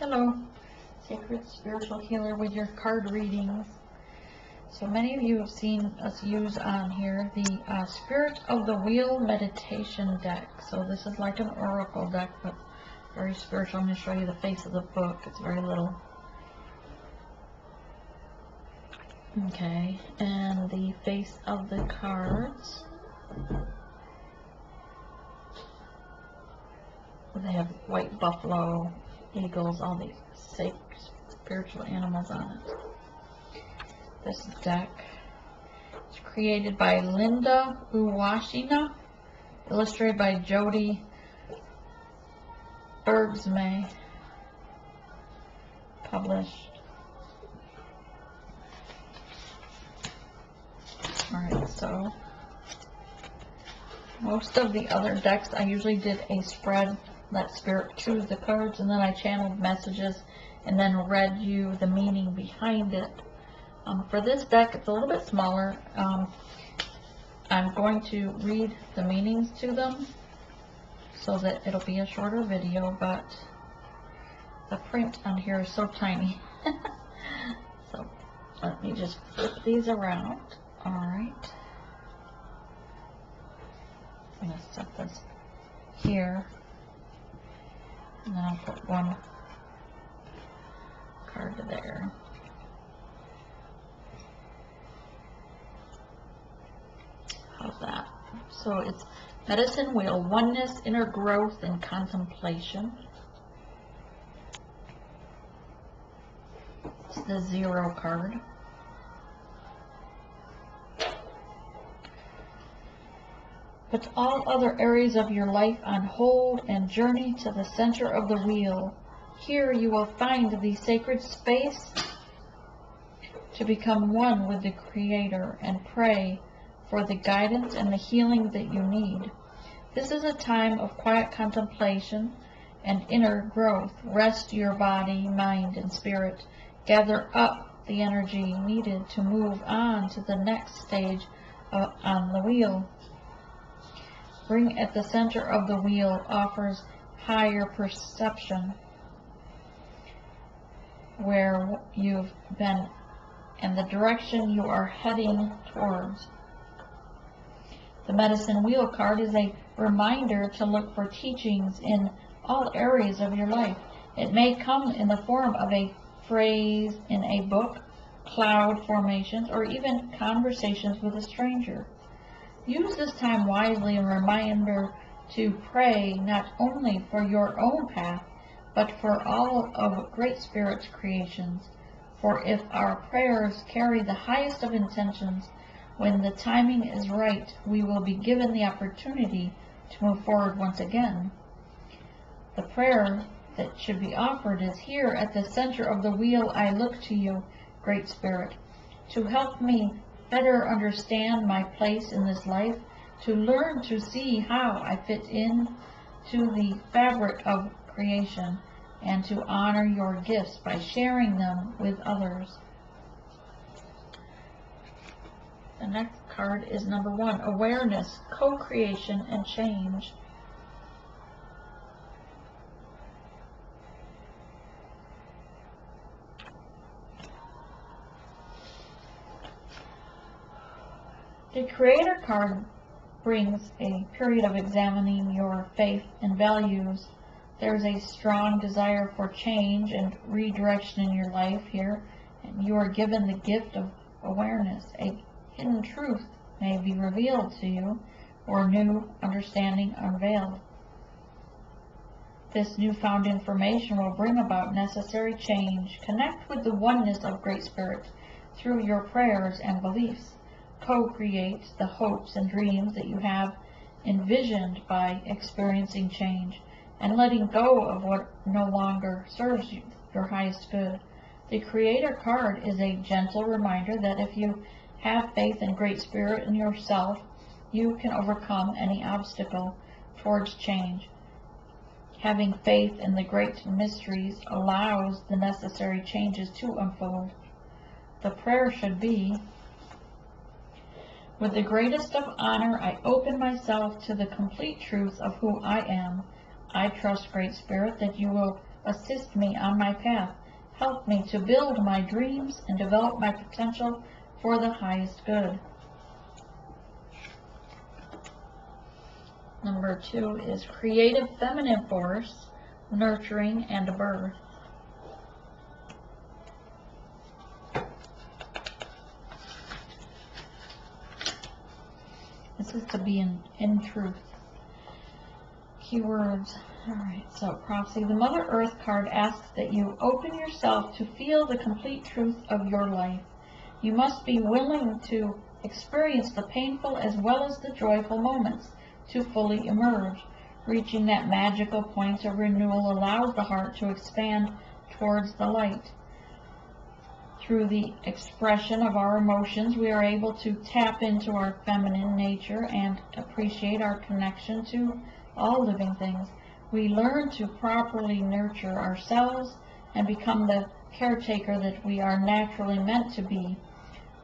Hello, Sacred Spiritual Healer with your card readings. So many of you have seen us use on here the Spirit of the Wheel Meditation deck. So this is like an oracle deck, but very spiritual. I'm going to show you the face of the book. It's very little. Okay, and the face of the cards. They have white buffalo, eagles, all these sacred spiritual animals on it. This deck is created by Linda Uwashina, illustrated by Jody Bergsmay, published. Alright, so most of the other decks I usually did a spread, let Spirit choose the cards, and then I channeled messages and then read you the meaning behind it. For this deck, it's a little bit smaller. I'm going to read the meanings to them so that it'll be a shorter video, but the print on here is so tiny. So let me just flip these around. Alright. I'm going to set this here, and then I'll put one card there. How's that? So it's Medicine Wheel, Oneness, Inner Growth, and Contemplation. It's the 0 card. Put all other areas of your life on hold and journey to the center of the wheel. Here you will find the sacred space to become one with the Creator and pray for the guidance and the healing that you need. This is a time of quiet contemplation and inner growth. Rest your body, mind, and spirit. Gather up the energy needed to move on to the next stage on the wheel. Bring at the center of the wheel offers higher perception where you've been and the direction you are heading towards. The Medicine Wheel card is a reminder to look for teachings in all areas of your life. It may come in the form of a phrase in a book, cloud formations, or even conversations with a stranger. Use this time wisely and reminder to pray not only for your own path, but for all of Great Spirit's creations. For if our prayers carry the highest of intentions, when the timing is right, we will be given the opportunity to move forward once again. The prayer that should be offered is, here at the center of the wheel I look to you, Great Spirit, to help me better understand my place in this life, to learn to see how I fit in to the fabric of creation, and to honor your gifts by sharing them with others. The next card is number 1, Awareness, Co-Creation, and Change. The Creator card brings a period of examining your faith and values. There's a strong desire for change and redirection in your life here, and you are given the gift of awareness. A hidden truth may be revealed to you, or new understanding unveiled. This newfound information will bring about necessary change. Connect with the oneness of Great Spirit through your prayers and beliefs. Co-create the hopes and dreams that you have envisioned by experiencing change and letting go of what no longer serves you, your highest good. The Creator card is a gentle reminder that if you have faith in Great Spirit and yourself, you can overcome any obstacle towards change. Having faith in the great mysteries allows the necessary changes to unfold. The prayer should be, with the greatest of honor, I open myself to the complete truth of who I am. I trust, Great Spirit, that you will assist me on my path. Help me to build my dreams and develop my potential for the highest good. Number 2 is creative feminine force, nurturing and birth. This is to be in truth. Keywords. Alright, so prophecy. The Mother Earth card asks that you open yourself to feel the complete truth of your life. You must be willing to experience the painful as well as the joyful moments to fully emerge. Reaching that magical point of renewal allows the heart to expand towards the light. Through the expression of our emotions, we are able to tap into our feminine nature and appreciate our connection to all living things. We learn to properly nurture ourselves and become the caretaker that we are naturally meant to be.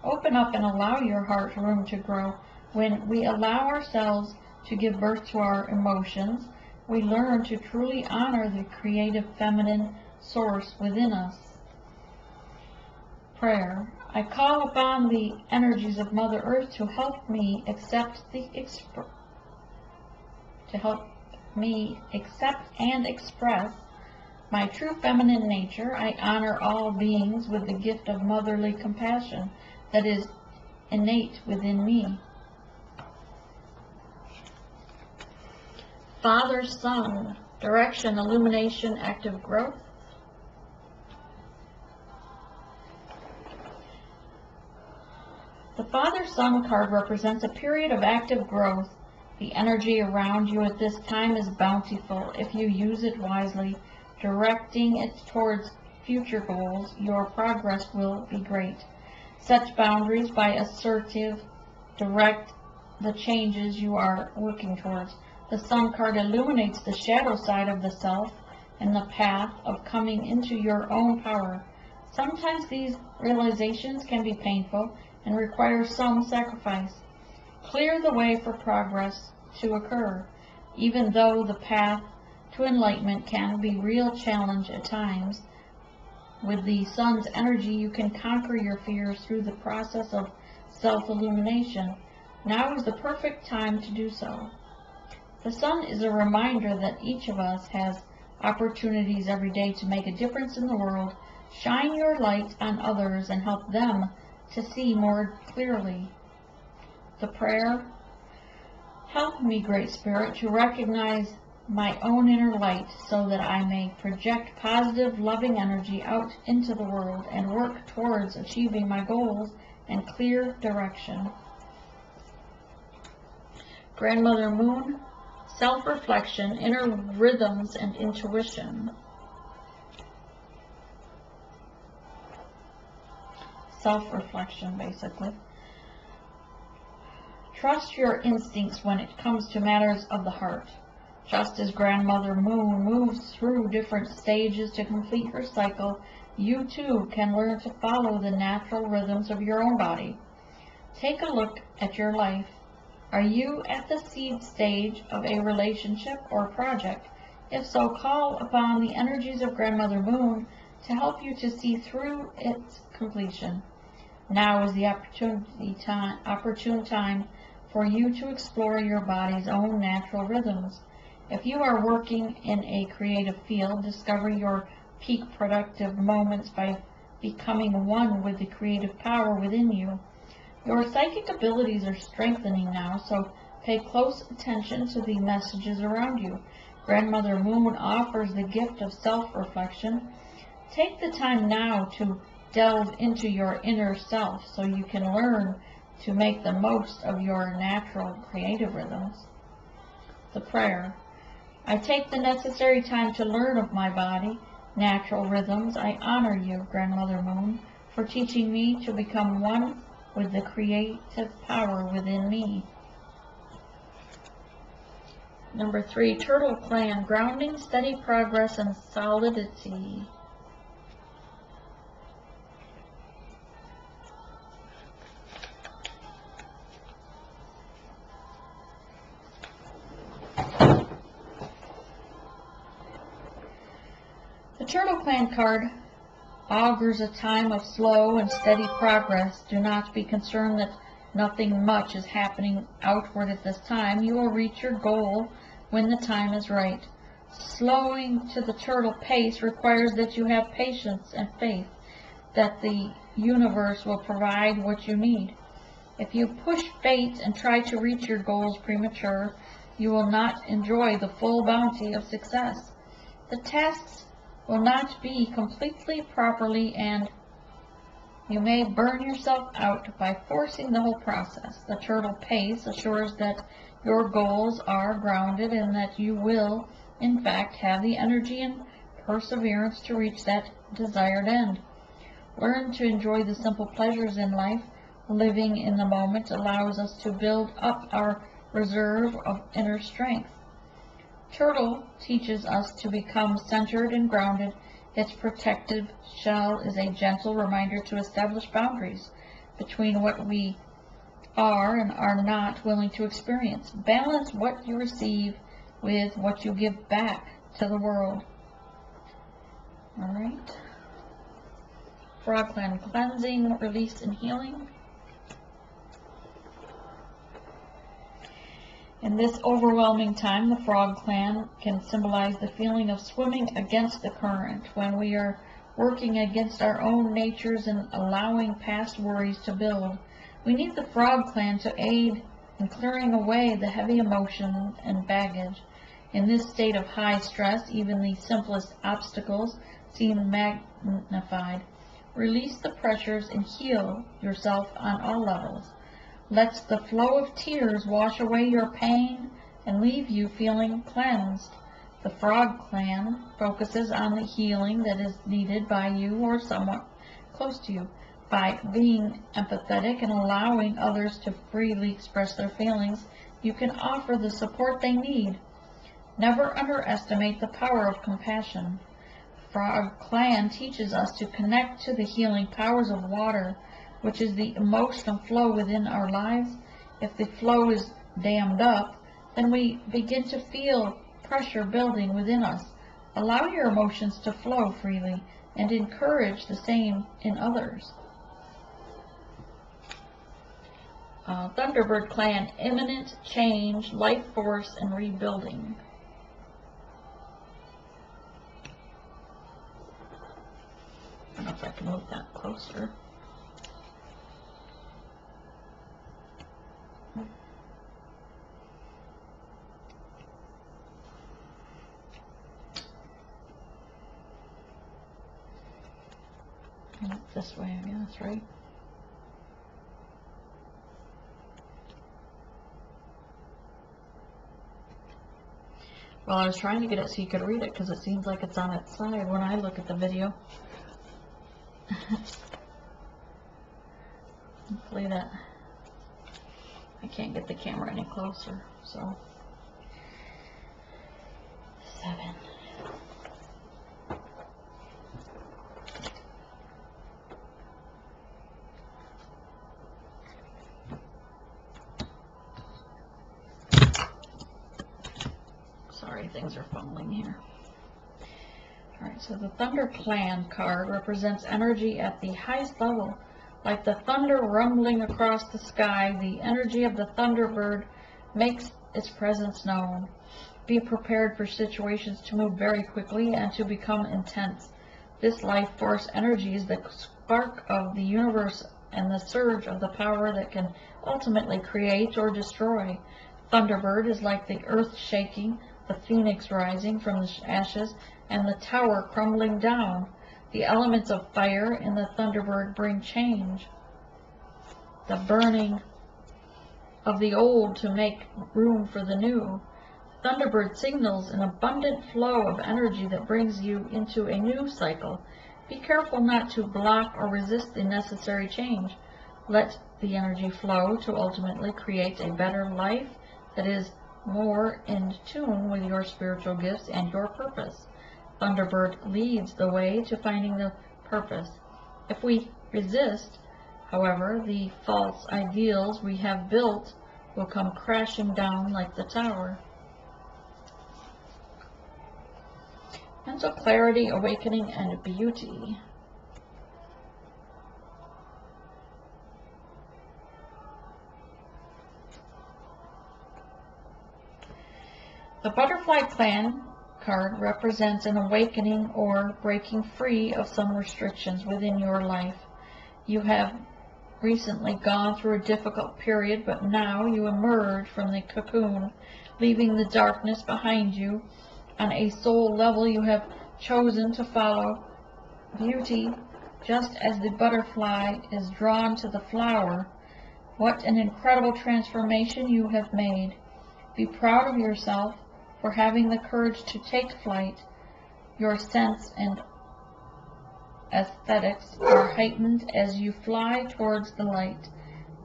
Open up and allow your heart room to grow. When we allow ourselves to give birth to our emotions, we learn to truly honor the creative feminine source within us. Prayer. I call upon the energies of Mother Earth to help me accept and express my true feminine nature. I honor all beings with the gift of motherly compassion that is innate within me. Father, Son, direction, illumination, active growth. The Father-Son card represents a period of active growth. The energy around you at this time is bountiful. If you use it wisely, directing it towards future goals, your progress will be great. Set boundaries by assertive, direct the changes you are working towards. The Sun card illuminates the shadow side of the self and the path of coming into your own power. Sometimes these realizations can be painful and require some sacrifice. Clear the way for progress to occur, even though the path to enlightenment can be a real challenge at times. With the Sun's energy, you can conquer your fears through the process of self-illumination. Now is the perfect time to do so. The Sun is a reminder that each of us has opportunities every day to make a difference in the world. Shine your light on others and help them to see more clearly. The prayer. Help me, Great Spirit, to recognize my own inner light so that I may project positive, loving energy out into the world and work towards achieving my goals and clear direction. Grandmother Moon, self-reflection, inner rhythms, and intuition. Self-reflection, basically. Trust your instincts when it comes to matters of the heart. Just as Grandmother Moon moves through different stages to complete her cycle, you too can learn to follow the natural rhythms of your own body. Take a look at your life. Are you at the seed stage of a relationship or project? If so, call upon the energies of Grandmother Moon to help you to see through its completion. Now is the opportune time for you to explore your body's own natural rhythms. If you are working in a creative field, discover your peak productive moments by becoming one with the creative power within you. Your psychic abilities are strengthening now, so pay close attention to the messages around you. Grandmother Moon offers the gift of self-reflection. Take the time now to delve into your inner self so you can learn to make the most of your natural creative rhythms. The prayer. I take the necessary time to learn of my body, natural rhythms. I honor you, Grandmother Moon, for teaching me to become one with the creative power within me. Number 3, Turtle Clan, grounding, steady progress, and solidity. The Turtle Clan card augurs a time of slow and steady progress. Do not be concerned that nothing much is happening outward at this time. You will reach your goal when the time is right. Slowing to the turtle pace requires that you have patience and faith that the universe will provide what you need. If you push fate and try to reach your goals premature, you will not enjoy the full bounty of success. The tasks will not be completely properly, and you may burn yourself out by forcing the whole process. The turtle pace assures that your goals are grounded and that you will, in fact, have the energy and perseverance to reach that desired end. Learn to enjoy the simple pleasures in life. Living in the moment allows us to build up our reserve of inner strength. Turtle teaches us to become centered and grounded. Its protective shell is a gentle reminder to establish boundaries between what we are and are not willing to experience. Balance what you receive with what you give back to the world. All right. Frog Clan cleansing, release, and healing. In this overwhelming time, the Frog Clan can symbolize the feeling of swimming against the current, when we are working against our own natures and allowing past worries to build. We need the Frog Clan to aid in clearing away the heavy emotion and baggage. In this state of high stress, even the simplest obstacles seem magnified. Release the pressures and heal yourself on all levels. Let the flow of tears wash away your pain and leave you feeling cleansed. The Frog Clan focuses on the healing that is needed by you or someone close to you. By being empathetic and allowing others to freely express their feelings, you can offer the support they need. Never underestimate the power of compassion. Frog Clan teaches us to connect to the healing powers of water, which is the emotional flow within our lives. If the flow is dammed up, then we begin to feel pressure building within us. Allow your emotions to flow freely and encourage the same in others. Thunderbird Clan, imminent change, life force, and rebuilding. I don't know if I can move that closer. This way, I guess, right? Well, I was trying to get it so you could read it because it seems like it's on its side when I look at the video. Hopefully that I can't get the camera any closer. So 7. Sorry, things are fumbling here. Alright, so the Thunder Clan card represents energy at the highest level. Like the thunder rumbling across the sky, the energy of the Thunderbird makes its presence known. Be prepared for situations to move very quickly and to become intense. This life force energy is the spark of the universe and the surge of the power that can ultimately create or destroy. Thunderbird is like the earth shaking, the phoenix rising from the ashes, and the tower crumbling down. The elements of fire in the Thunderbird bring change. The burning of the old to make room for the new. Thunderbird signals an abundant flow of energy that brings you into a new cycle. Be careful not to block or resist the necessary change. Let the energy flow to ultimately create a better life that is more in tune with your spiritual gifts and your purpose. Thunderbird leads the way to finding the purpose. If we resist, however, the false ideals we have built will come crashing down like the tower. Mental clarity, awakening, and beauty. The Butterfly Clan card represents an awakening or breaking free of some restrictions within your life. You have recently gone through a difficult period, but now you emerge from the cocoon, leaving the darkness behind you. On a soul level, you have chosen to follow beauty, just as the butterfly is drawn to the flower. What an incredible transformation you have made. Be proud of yourself for having the courage to take flight. Your sense and aesthetics are heightened as you fly towards the light.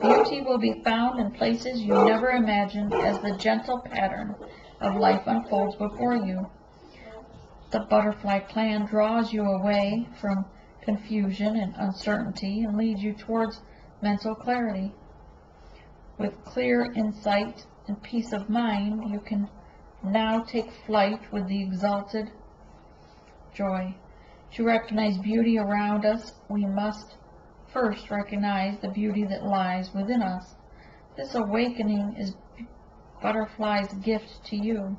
Beauty will be found in places you never imagined as the gentle pattern of life unfolds before you. The Butterfly Clan draws you away from confusion and uncertainty and leads you towards mental clarity. With clear insight and peace of mind, you can now take flight with the exalted joy. To recognize beauty around us, we must first recognize the beauty that lies within us. This awakening is Butterfly's gift to you.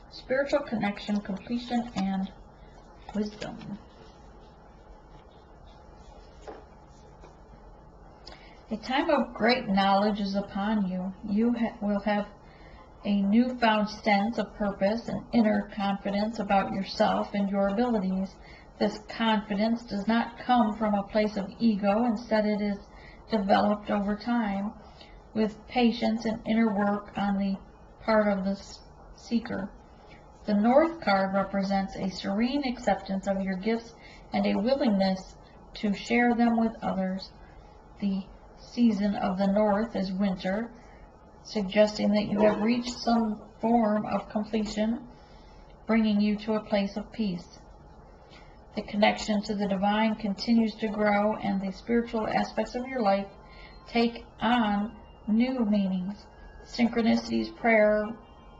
Spiritual connection, completion, and wisdom. A time of great knowledge is upon you. You will have a newfound sense of purpose and inner confidence about yourself and your abilities. This confidence does not come from a place of ego. Instead, it is developed over time with patience and inner work on the part of the seeker. The North card represents a serene acceptance of your gifts and a willingness to share them with others. The season of the North is winter, suggesting that you have reached some form of completion, bringing you to a place of peace. The connection to the divine continues to grow, and the spiritual aspects of your life take on new meanings. Synchronicities, prayer,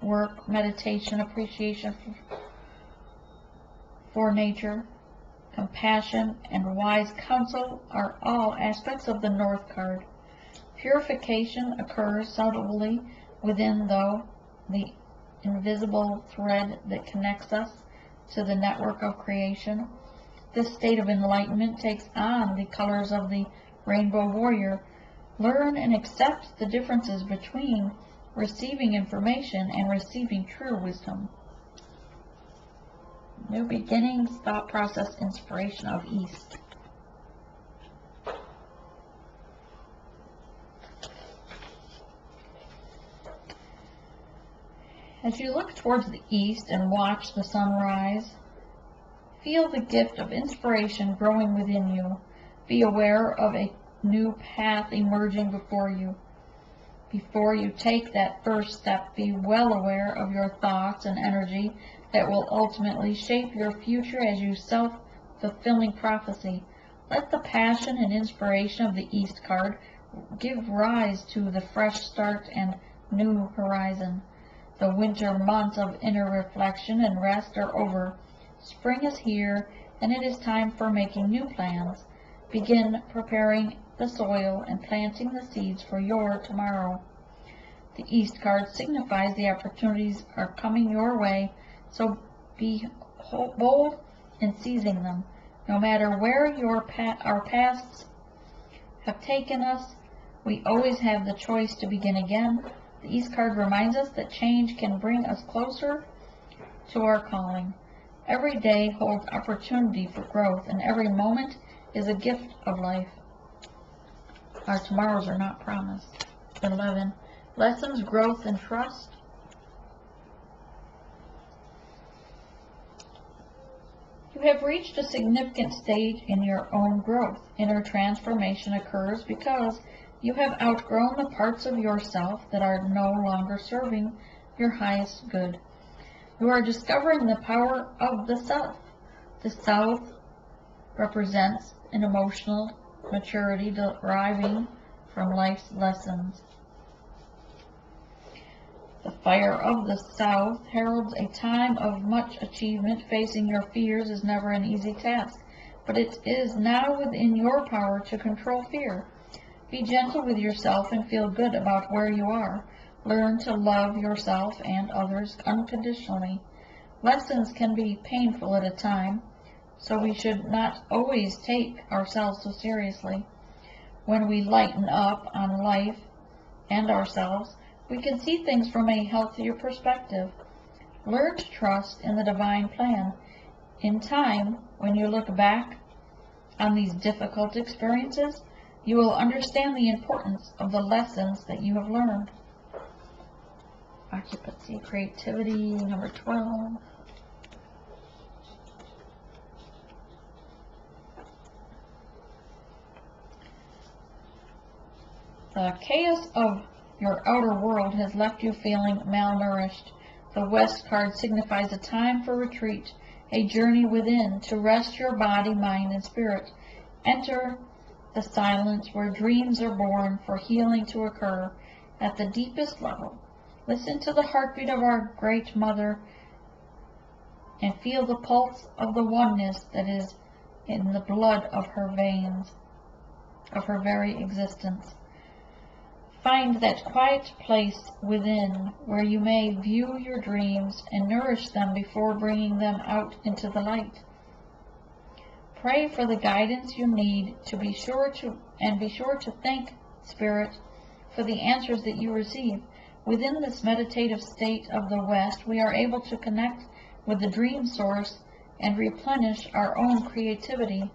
work, meditation, appreciation for nature, compassion, and wise counsel are all aspects of the North card. Purification occurs subtly within, though, the invisible thread that connects us to the network of creation. This state of enlightenment takes on the colors of the rainbow warrior. Learn and accept the differences between receiving information and receiving true wisdom. New beginnings, thought process, inspiration of East. As you look towards the east and watch the sunrise, feel the gift of inspiration growing within you. Be aware of a new path emerging before you. Before you take that first step, be well aware of your thoughts and energy that will ultimately shape your future as you self-fulfilling prophecy. Let the passion and inspiration of the East card give rise to the fresh start and new horizon. The winter months of inner reflection and rest are over. Spring is here, and it is time for making new plans. Begin preparing the soil and planting the seeds for your tomorrow. The East card signifies the opportunities are coming your way, so be bold in seizing them. No matter where our pasts have taken us, we always have the choice to begin again. The East card reminds us that change can bring us closer to our calling. Every day holds opportunity for growth, and every moment is a gift of life. Our tomorrows are not promised. 11. Lessons, growth, and trust. You have reached a significant stage in your own growth. Inner transformation occurs because you have outgrown the parts of yourself that are no longer serving your highest good. You are discovering the power of the self. The self represents an emotional maturity deriving from life's lessons. The fire of the South heralds a time of much achievement. Facing your fears is never an easy task, but it is now within your power to control fear. Be gentle with yourself and feel good about where you are. Learn to love yourself and others unconditionally. Lessons can be painful at a time, so we should not always take ourselves so seriously. When we lighten up on life and ourselves, we can see things from a healthier perspective. Learn to trust in the divine plan. In time, when you look back on these difficult experiences, you will understand the importance of the lessons that you have learned. Occupancy, creativity, number 12. The chaos of your outer world has left you feeling malnourished. The West card signifies a time for retreat, a journey within to rest your body, mind, and spirit. Enter the silence where dreams are born for healing to occur at the deepest level. Listen to the heartbeat of our Great Mother and feel the pulse of the oneness that is in the blood of her veins, of her very existence. Find that quiet place within where you may view your dreams and nourish them before bringing them out into the light. Pray for the guidance you need to be sure to thank Spirit for the answers that you receive. Within this meditative state of the West, we are able to connect with the dream source and replenish our own creativity.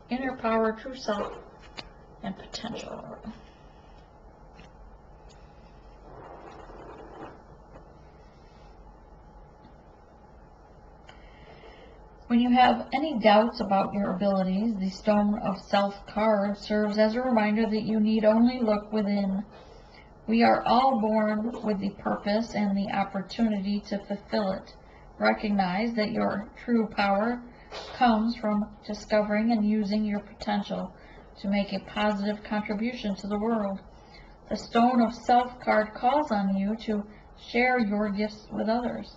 Inner power, true self, and potential. When you have any doubts about your abilities, the Stone of Self card serves as a reminder that you need only look within. We are all born with the purpose and the opportunity to fulfill it. Recognize that your true power comes from discovering and using your potential to make a positive contribution to the world. The Stone of Self card calls on you to share your gifts with others.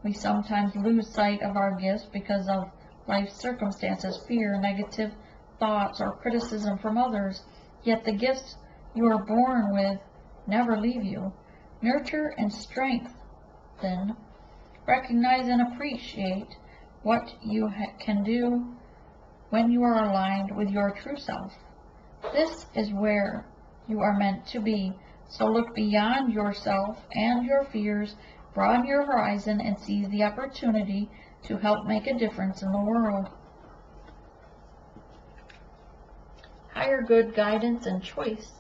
We sometimes lose sight of our gifts because of life circumstances, fear, negative thoughts, or criticism from others. Yet the gifts you are born with never leave you. Nurture and strengthen. Recognize and appreciate what you can do when you are aligned with your true self. This is where you are meant to be. So look beyond yourself and your fears, broaden your horizon, and seize the opportunity to help make a difference in the world. Higher good guidance and choice.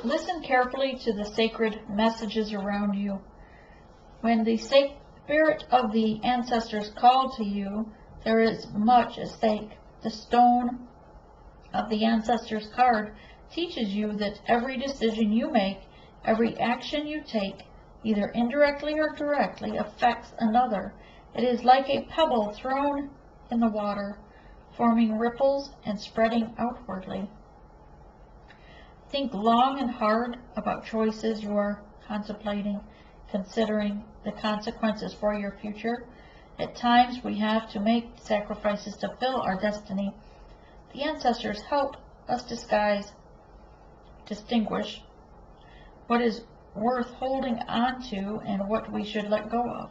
Listen carefully to the sacred messages around you. When the spirit of the ancestors call to you, there is much at stake. The Stone of the Ancestors card teaches you that every decision you make, every action you take, either indirectly or directly, affects another. It is like a pebble thrown in the water, forming ripples and spreading outwardly. Think long and hard about choices you are contemplating, considering the consequences for your future. At times we have to make sacrifices to fill our destiny. The ancestors help us distinguish what is worth holding on to and what we should let go of.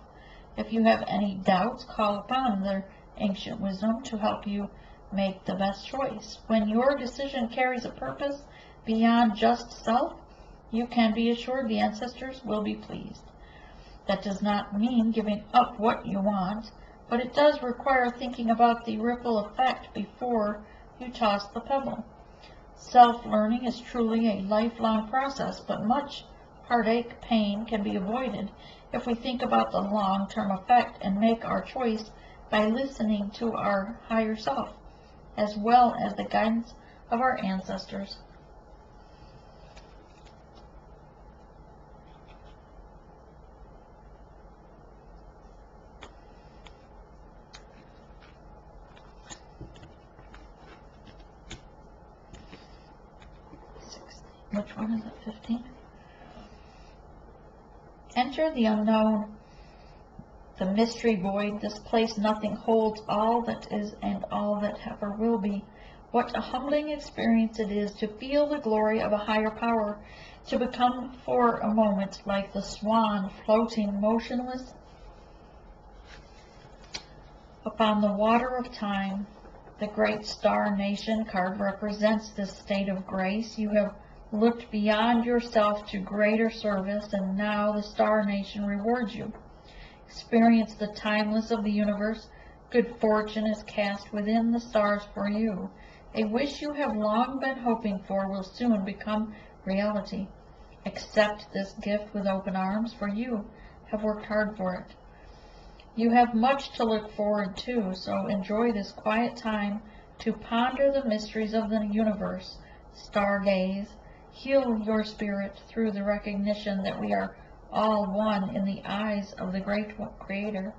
If you have any doubts, call upon their ancient wisdom to help you make the best choice. When your decision carries a purpose beyond just self, you can be assured the ancestors will be pleased. That does not mean giving up what you want, but it does require thinking about the ripple effect before you toss the pebble. Self-learning is truly a lifelong process, but much heartache, pain can be avoided if we think about the long-term effect and make our choice by listening to our higher self, as well as the guidance of our ancestors. which one is it, 15? Enter the unknown, the mystery void. This place nothing holds, all that is and all that ever will be. What a humbling experience it is to feel the glory of a higher power, to become for a moment like the swan floating motionless upon the water of time. The great Star Nation card represents this state of grace. You have looked beyond yourself to greater service, and now the Star Nation rewards you. Experience the timeless of the universe. Good fortune is cast within the stars for you. A wish you have long been hoping for will soon become reality. Accept this gift with open arms, for you have worked hard for it. You have much to look forward to, so enjoy this quiet time to ponder the mysteries of the universe. Stargaze. Heal your spirit through the recognition that we are all one in the eyes of the great Creator.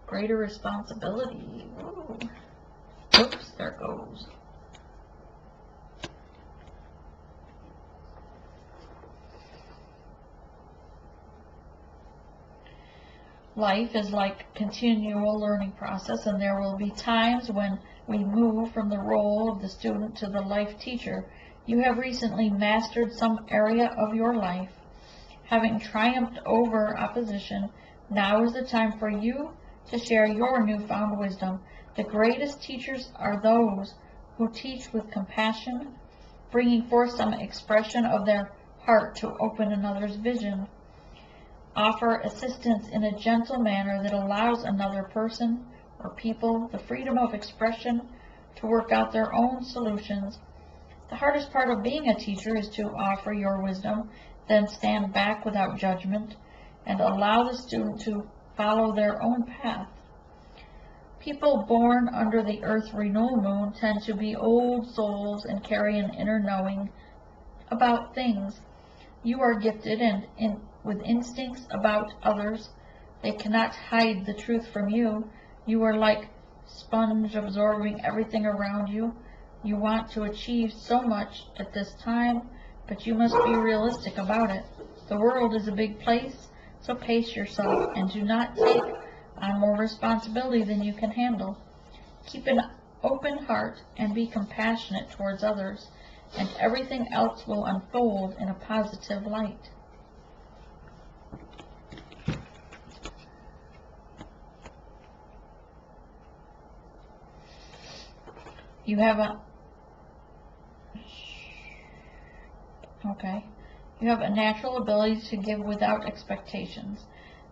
Greater responsibility. Ooh. Oops, there it goes. Life is like a continual learning process, and there will be times when we move from the role of the student to the life teacher. You have recently mastered some area of your life. Having triumphed over opposition, now is the time for you to share your newfound wisdom. The greatest teachers are those who teach with compassion, bringing forth some expression of their heart to open another's vision. Offer assistance in a gentle manner that allows another person or people the freedom of expression to work out their own solutions. The hardest part of being a teacher is to offer your wisdom, then stand back without judgment, and allow the student to follow their own path. People born under the Earth renewal moon tend to be old souls and carry an inner knowing about things. You are gifted with instincts about others. They cannot hide the truth from you. You are like sponge absorbing everything around you. You want to achieve so much at this time, but you must be realistic about it. The world is a big place, so pace yourself and do not take on more responsibility than you can handle. Keep an open heart and be compassionate towards others, and everything else will unfold in a positive light. You have a natural ability to give without expectations.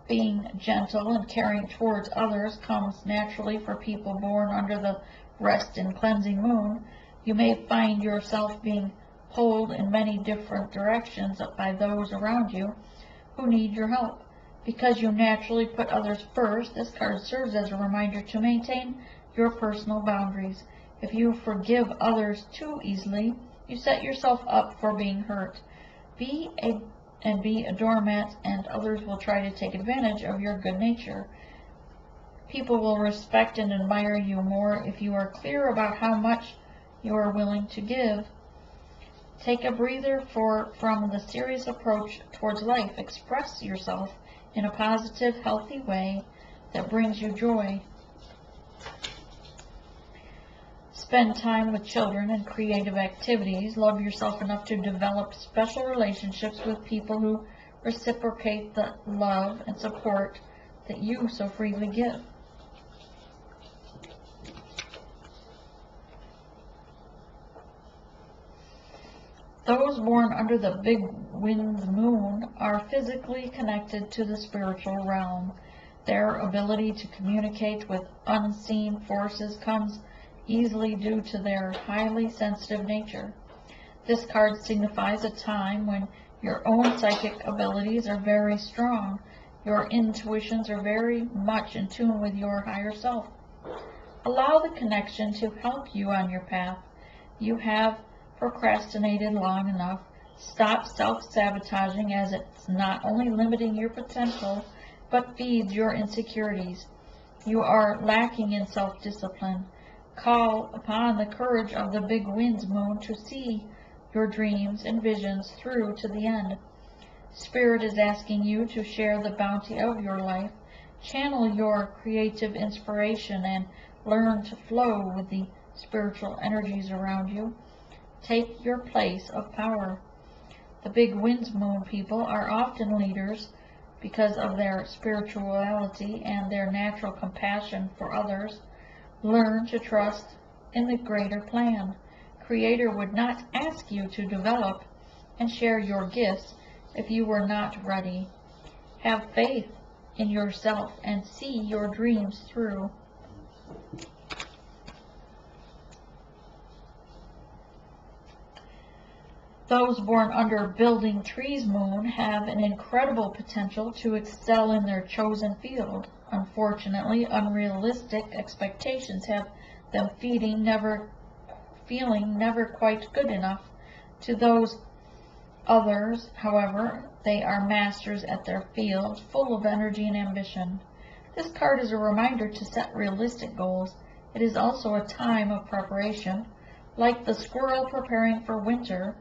Being gentle and caring towards others comes naturally for people born under the rest and cleansing moon. You may find yourself being pulled in many different directions by those around you who need your help. Because you naturally put others first, this card serves as a reminder to maintain your personal boundaries. If you forgive others too easily, you set yourself up for being hurt. Be a doormat, and others will try to take advantage of your good nature. People will respect and admire you more if you are clear about how much you are willing to give. Take a breather from the serious approach towards life. Express yourself in a positive, healthy way that brings you joy. Spend time with children and creative activities. Love yourself enough to develop special relationships with people who reciprocate the love and support that you so freely give. Those born under the big wind moon are physically connected to the spiritual realm. Their ability to communicate with unseen forces comes easily due to their highly sensitive nature. This card signifies a time when your own psychic abilities are very strong. Your intuitions are very much in tune with your higher self. Allow the connection to help you on your path. You have procrastinated long enough. Stop self-sabotaging, as it's not only limiting your potential, but feeds your insecurities. You are lacking in self-discipline. Call upon the courage of the big winds moon to see your dreams and visions through to the end. Spirit is asking you to share the bounty of your life, channel your creative inspiration, and learn to flow with the spiritual energies around you. Take your place of power. The big winds moon people are often leaders because of their spirituality and their natural compassion for others. Learn to trust in the greater plan. Creator would not ask you to develop and share your gifts if you were not ready. Have faith in yourself and see your dreams through. Those born under building trees moon have an incredible potential to excel in their chosen field. Unfortunately, unrealistic expectations have them feeling never quite good enough. To those others, however, they are masters at their field, full of energy and ambition. This card is a reminder to set realistic goals. It is also a time of preparation. Like the squirrel preparing for winter,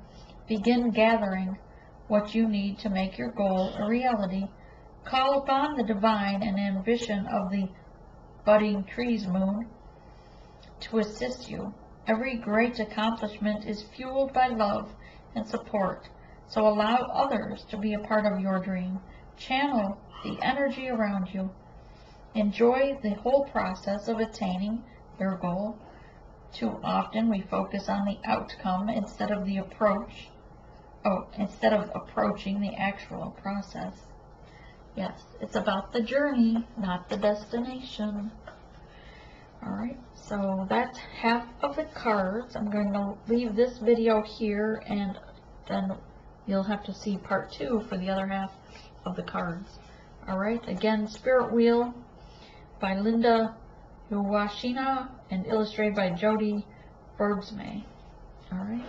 begin gathering what you need to make your goal a reality. Call upon the divine and ambition of the budding trees moon to assist you. Every great accomplishment is fueled by love and support, so allow others to be a part of your dream. Channel the energy around you. Enjoy the whole process of attaining your goal. Too often we focus on the outcome instead of approaching the actual process. Yes, it's about the journey, not the destination. Alright, so that's half of the cards. I'm going to leave this video here, and then you'll have to see part 2 for the other half of the cards. Alright, again, Spirit Wheel by Linda Uwashina and illustrated by Jody Bergsmay. Alright.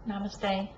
Namaste.